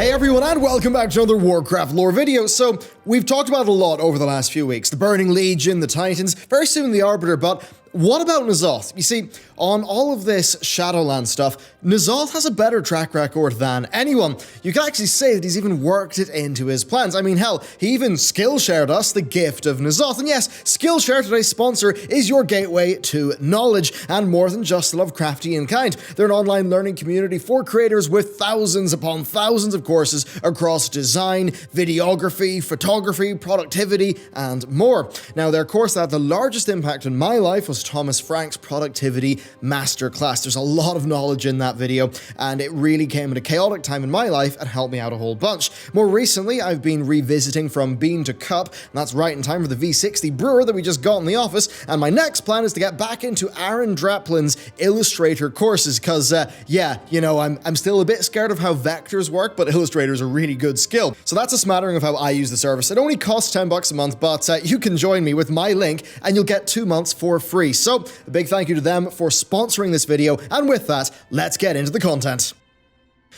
Hey everyone, and welcome back to another Warcraft lore video. So, we've talked about it a lot over the last few weeks. The Burning Legion, the Titans, very soon the Arbiter, but what about Nzoth? You see, on all of this Shadowlands stuff, Nzoth has a better track record than anyone. You can actually say that he's even worked it into his plans. I mean, hell, he even Skillshared us the gift of Nzoth. And yes, Skillshare, today's sponsor, is your gateway to knowledge, and more than just Lovecraftian kind. They're an online learning community for creators with thousands upon thousands of courses across design, videography, photography, productivity, and more. Now, their course that had the largest impact on my life was Thomas Frank's Productivity Masterclass. There's a lot of knowledge in that video, and it really came at a chaotic time in my life and helped me out a whole bunch. More recently, I've been revisiting From Bean to Cup, and that's right in time for the V60 brewer that we just got in the office, and my next plan is to get back into Aaron Draplin's Illustrator courses, because, yeah, you know, I'm still a bit scared of how vectors work, but Illustrator's a really good skill. So that's a smattering of how I use the service. It only costs $10 a month, but you can join me with my link, and you'll get 2 months for free. So, a big thank you to them for sponsoring this video, and with that, let's get into the content.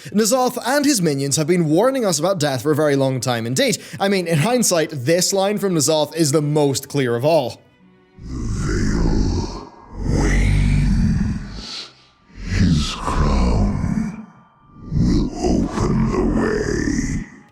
Nzoth and his minions have been warning us about death for a very long time indeed. I mean, in hindsight, this line from Nzoth is the most clear of all. The veil wanes. His crown will open the way.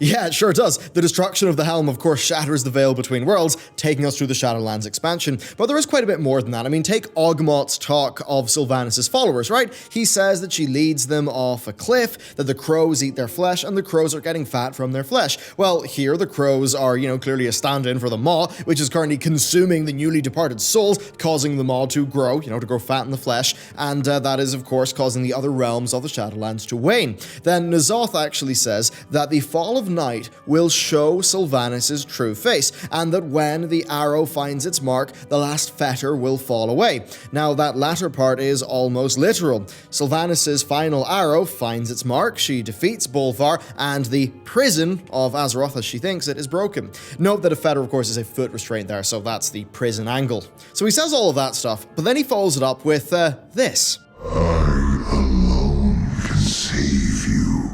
Yeah, it sure does. The destruction of the Helm, of course, shatters the veil between worlds, taking us through the Shadowlands expansion. But there is quite a bit more than that. I mean, take Ogmot's talk of Sylvanas' followers, right? He says that she leads them off a cliff, that the crows eat their flesh, and the crows are getting fat from their flesh. Well, here the crows are, you know, clearly a stand-in for the maw, which is currently consuming the newly departed souls, causing the maw to grow, you know, to grow fat in the flesh, and that is, of course, causing the other realms of the Shadowlands to wane. Then Nzoth actually says that the fall of night will show Sylvanas' true face, and that when the arrow finds its mark, the last fetter will fall away. Now, that latter part is almost literal. Sylvanas' final arrow finds its mark, she defeats Bolvar, and the prison of Azeroth, as she thinks it, is broken. Note that a fetter, of course, is a foot restraint there, so that's the prison angle. So he says all of that stuff, but then he follows it up with this. I alone can save you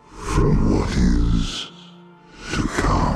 from what is to come.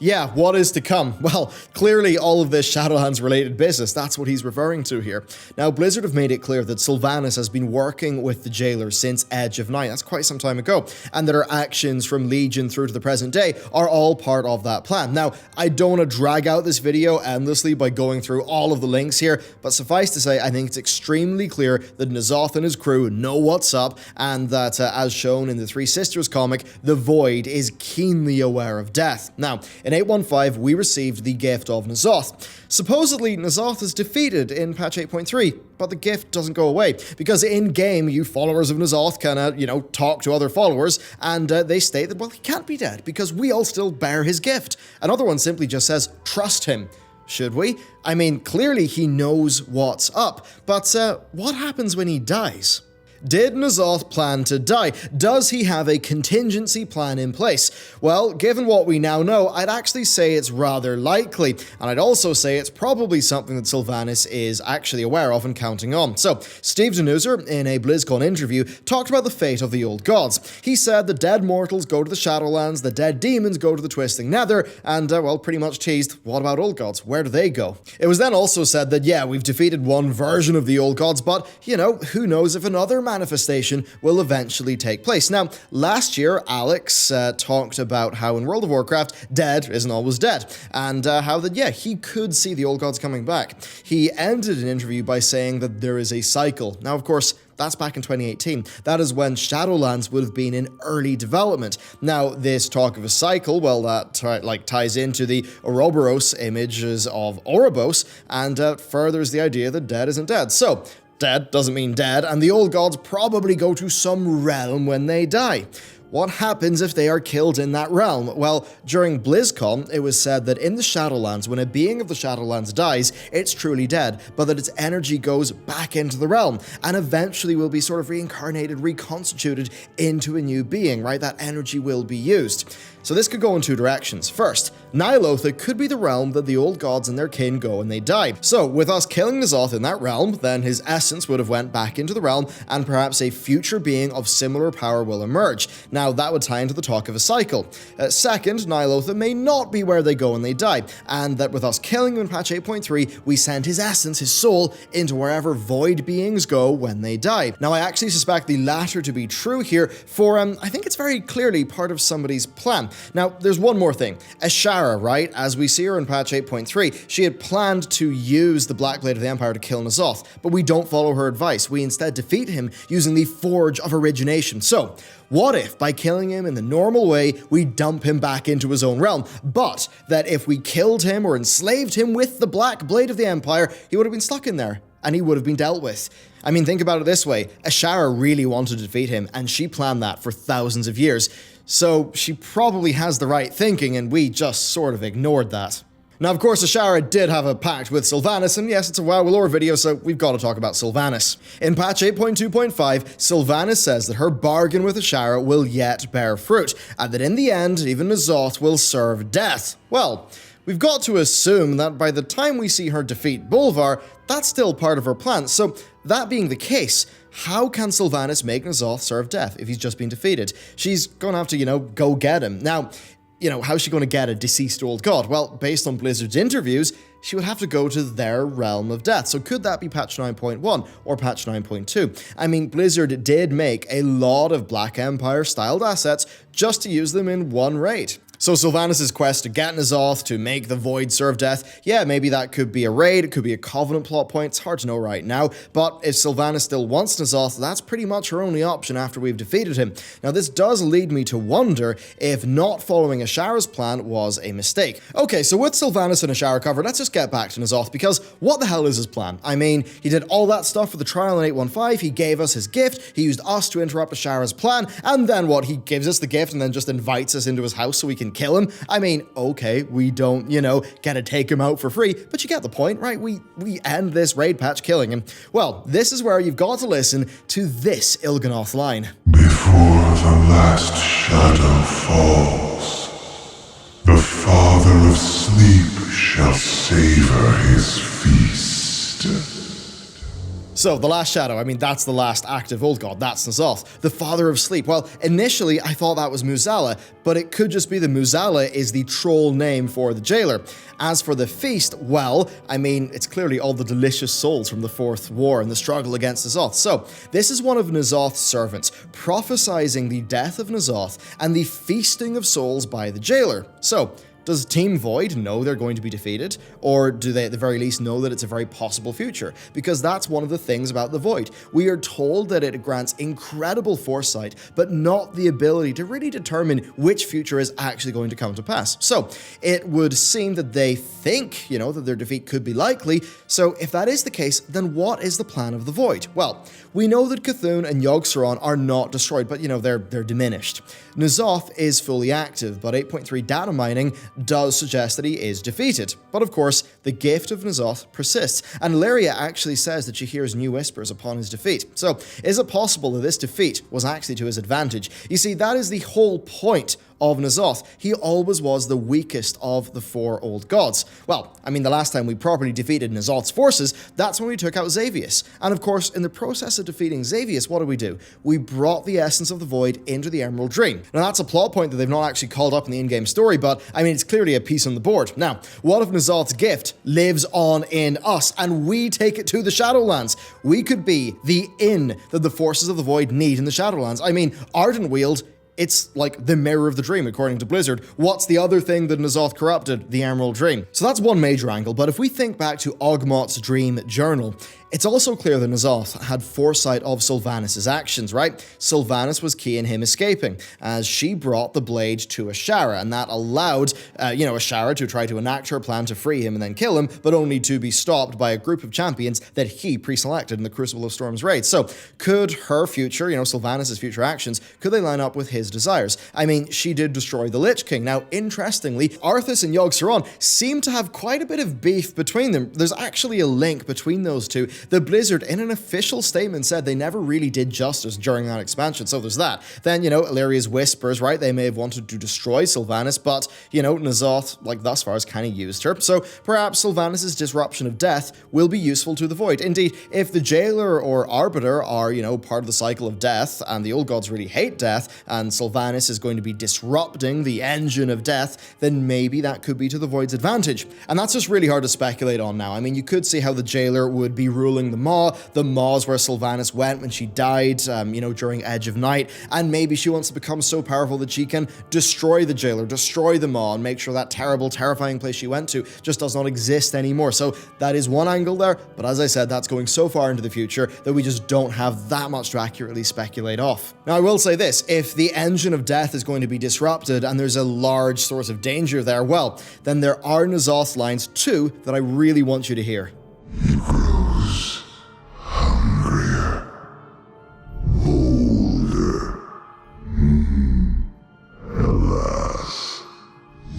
Yeah, what is to come? Well, clearly all of this Shadowlands-related business, that's what he's referring to here. Now, Blizzard have made it clear that Sylvanas has been working with the Jailers since Edge of Night, that's quite some time ago, and that her actions from Legion through to the present day are all part of that plan. Now, I don't want to drag out this video endlessly by going through all of the links here, but suffice to say, I think it's extremely clear that Nzoth and his crew know what's up, and that, as shown in the Three Sisters comic, the Void is keenly aware of death. Now, in 8.15, we received the gift of Nzoth. Supposedly, Nzoth is defeated in patch 8.3, but the gift doesn't go away, because in-game, you followers of Nzoth can, you know, talk to other followers, and they state that, well, he can't be dead, because we all still bear his gift. Another one simply just says, trust him. Should we? I mean, clearly he knows what's up, but what happens when he dies? Did Nzoth plan to die? Does he have a contingency plan in place? Well, given what we now know, I'd actually say it's rather likely, and I'd also say it's probably something that Sylvanas is actually aware of and counting on. So, Steve Danuser, in a BlizzCon interview, talked about the fate of the old gods. He said the dead mortals go to the Shadowlands, the dead demons go to the Twisting Nether, and, well, pretty much teased, what about old gods? Where do they go? It was then also said that, yeah, we've defeated one version of the old gods, but, you know, who knows if another manifestation will eventually take place. Now, last year, Alex talked about how in World of Warcraft, dead isn't always dead, and how that, yeah, he could see the old gods coming back. He ended an interview by saying that there is a cycle. Now, of course, that's back in 2018. That is when Shadowlands would have been in early development. Now, this talk of a cycle, well, that ties into the Ouroboros images of Ouroboros, and furthers the idea that dead isn't dead. So, dead doesn't mean dead, and the old gods probably go to some realm when they die. What happens if they are killed in that realm? Well, during BlizzCon, it was said that in the Shadowlands, when a being of the Shadowlands dies, it's truly dead, but that its energy goes back into the realm, and eventually will be sort of reincarnated, reconstituted into a new being, right? That energy will be used. So this could go in two directions. First, Ny'alotha could be the realm that the old gods and their kin go when they die. So with us killing Nzoth in that realm, then his essence would have went back into the realm, and perhaps a future being of similar power will emerge. Now that would tie into the talk of a cycle. Second, Ny'alotha may not be where they go when they die, and that with us killing him in patch 8.3, we send his essence, his soul, into wherever void beings go when they die. Now I actually suspect the latter to be true here, for I think it's very clearly part of somebody's plan. Now there's one more thing. Ashara, right, as we see her in patch 8.3, she had planned to use the Black Blade of the Empire to kill Nzoth, but we don't follow her advice. We instead defeat him using the Forge of Origination. So what if, by killing him in the normal way, we dump him back into his own realm, but that if we killed him or enslaved him with the Black Blade of the Empire, he would have been stuck in there, and he would have been dealt with? I mean, think about it this way. Ashara really wanted to defeat him, and she planned that for thousands of years. So she probably has the right thinking, and we just sort of ignored that. Now, of course, Ashara did have a pact with Sylvanas, and yes, it's a WoW lore video, so we've got to talk about Sylvanas. In patch 8.2.5, Sylvanas says that her bargain with Ashara will yet bear fruit, and that in the end, even Nzoth will serve death. Well, we've got to assume that by the time we see her defeat Bolvar, that's still part of her plan. So that being the case, how can Sylvanas make Nzoth serve death if he's just been defeated? She's gonna have to, go get him. Now, how's she going to get a deceased old god? Well, based on Blizzard's interviews, she would have to go to their realm of death. So could that be patch 9.1 or patch 9.2? I mean, Blizzard did make a lot of Black Empire styled assets just to use them in one raid. So Sylvanas' quest to get Nzoth, to make the Void serve death, yeah, maybe that could be a raid, it could be a Covenant plot point, it's hard to know right now, but if Sylvanas still wants Nzoth, that's pretty much her only option after we've defeated him. Now this does lead me to wonder if not following Ashara's plan was a mistake. Okay, so with Sylvanas and Ashara covered, let's just get back to Nzoth, because what the hell is his plan? I mean, he did all that stuff for the trial in 8.15, he gave us his gift, he used us to interrupt Ashara's plan, and then what, he gives us the gift and then just invites us into his house so we can kill him? I mean, okay, we don't, get to take him out for free, but you get the point, right? We end this raid patch killing him. Well, this is where you've got to listen to this Il'gynoth line. Before the last shadow falls, the Father of Sleep shall savor his feast. So, the last shadow, I mean, that's the last active old god, that's Nzoth, the Father of Sleep. Well, initially I thought that was Muzala, but it could just be that Muzala is the troll name for the jailer. As for the feast, well, I mean, it's clearly all the delicious souls from the Fourth War and the struggle against Nzoth. So, this is one of N'Zoth's servants, prophesizing the death of Nzoth and the feasting of souls by the jailer. So, does Team Void know they're going to be defeated? Or do they at the very least know that it's a very possible future? Because that's one of the things about the Void. We are told that it grants incredible foresight, but not the ability to really determine which future is actually going to come to pass. So it would seem that they think, that their defeat could be likely. So if that is the case, then what is the plan of the Void? Well, we know that Cthulhu and Yogg-Saron are not destroyed, but they're diminished. N'Zoth is fully active, but 8.3 data mining does suggest that he is defeated. But of course, the gift of N'Zoth persists, and Lyria actually says that she hears new whispers upon his defeat. So, is it possible that this defeat was actually to his advantage? You see, that is the whole point of N'Zoth. He always was the weakest of the four old gods. Well, I mean, the last time we properly defeated N'Zoth's forces, that's when we took out Xavius. And of course, in the process of defeating Xavius, what did we do? We brought the essence of the Void into the Emerald Dream. Now, that's a plot point that they've not actually called up in the in-game story, but I mean, it's clearly a piece on the board. Now, what if N'Zoth's gift lives on in us, and we take it to the Shadowlands? We could be the inn that the forces of the Void need in the Shadowlands. I mean, Ardent Wield, it's like the mirror of the dream, according to Blizzard. What's the other thing that N'Zoth corrupted? The Emerald Dream. So that's one major angle, but if we think back to Ogmot's Dream Journal, it's also clear that N'Zoth had foresight of Sylvanas' actions, right? Sylvanas was key in him escaping, as she brought the blade to Ashara, and that allowed, Ashara to try to enact her plan to free him and then kill him, but only to be stopped by a group of champions that he pre-selected in the Crucible of Storms raid. So, could her future, Sylvanas' future actions, could they line up with his desires? I mean, she did destroy the Lich King. Now, interestingly, Arthas and Yogg-Saron seem to have quite a bit of beef between them. There's actually a link between those two, the Blizzard, in an official statement, said they never really did justice during that expansion, so there's that. Then, Illyria's whispers, right? They may have wanted to destroy Sylvanas, but, Nzoth, thus far, has kind of used her. So perhaps Sylvanas' disruption of death will be useful to the Void. Indeed, if the Jailer or Arbiter are, part of the cycle of death, and the old gods really hate death, and Sylvanas is going to be disrupting the engine of death, then maybe that could be to the Void's advantage. And that's just really hard to speculate on now. I mean, you could see how the Jailer would be ruling the Maw. The Maw's where Sylvanas went when she died, during Edge of Night, and maybe she wants to become so powerful that she can destroy the Jailer, destroy the Maw, and make sure that terrible, terrifying place she went to just does not exist anymore. So that is one angle there, but as I said, that's going so far into the future that we just don't have that much to accurately speculate off. Now, I will say this, if the engine of death is going to be disrupted and there's a large source of danger there, well, then there are Nzoths lines too that I really want you to hear. He grows hungrier, older. Alas,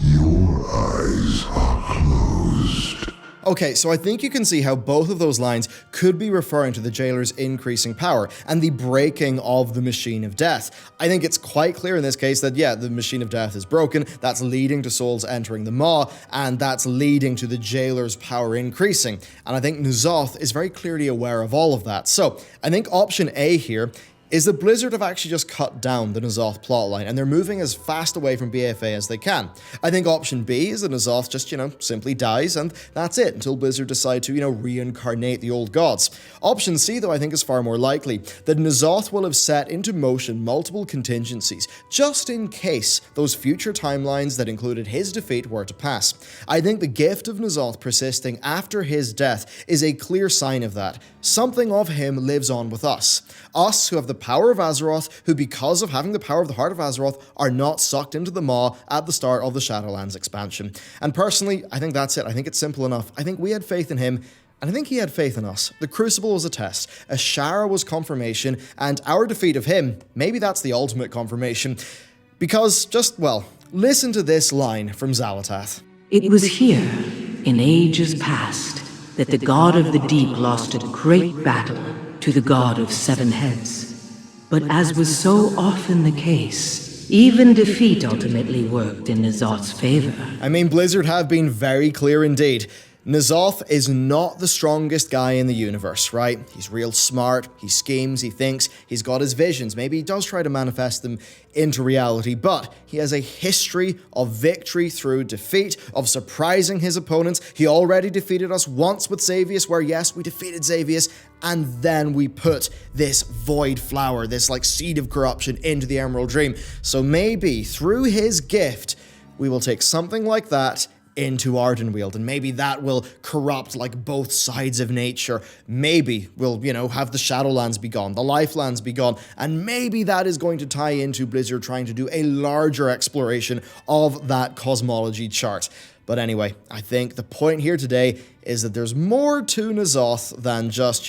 your eyes are closed. Okay, so I think you can see how both of those lines could be referring to the Jailer's increasing power and the breaking of the Machine of Death. I think it's quite clear in this case that, yeah, the Machine of Death is broken, that's leading to souls entering the Maw, and that's leading to the Jailer's power increasing. And I think Nzoth is very clearly aware of all of that. So I think option A here is that Blizzard have actually just cut down the Nzoth plotline, and they're moving as fast away from BFA as they can. I think option B is that Nzoth just, simply dies, and that's it, until Blizzard decide to, reincarnate the old gods. Option C, though, I think is far more likely, that Nzoth will have set into motion multiple contingencies, just in case those future timelines that included his defeat were to pass. I think the gift of Nzoth persisting after his death is a clear sign of that. Something of him lives on with us. Us who have the power of Azeroth, who because of having the power of the Heart of Azeroth are not sucked into the Maw at the start of the Shadowlands expansion. And personally, I think that's it. I think it's simple enough. I think we had faith in him, and I think he had faith in us. The Crucible was a test, Ashara was confirmation, and our defeat of him, maybe that's the ultimate confirmation. Because listen to this line from xal'atath. It was here, in ages past, that the god of the deep lost a great battle to the god of seven heads. But as was so often the case, even defeat ultimately worked in Nzoth's favor. I mean, Blizzard have been very clear indeed. Nzoth is not the strongest guy in the universe, right? He's real smart, he schemes, he thinks, he's got his visions, maybe he does try to manifest them into reality, but he has a history of victory through defeat, of surprising his opponents. He already defeated us once with Xavius, where yes, we defeated Xavius, and then we put this void flower, this seed of corruption into the Emerald Dream. So maybe through his gift, we will take something like that into Ardenweald, and maybe that will corrupt both sides of nature. Maybe we'll, have the Shadowlands be gone, the Lifelands be gone, and maybe that is going to tie into Blizzard trying to do a larger exploration of that cosmology chart. But anyway, I think the point here today is that there's more to Nzoth than just,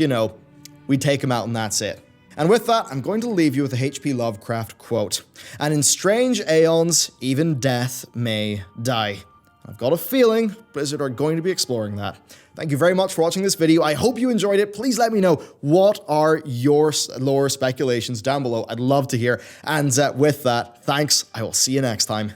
we take him out and that's it. And with that, I'm going to leave you with a H.P. Lovecraft quote. And in strange aeons, even death may die. I've got a feeling Blizzard are going to be exploring that. Thank you very much for watching this video. I hope you enjoyed it. Please let me know, what are your lore speculations down below. I'd love to hear. And with that, thanks. I will see you next time.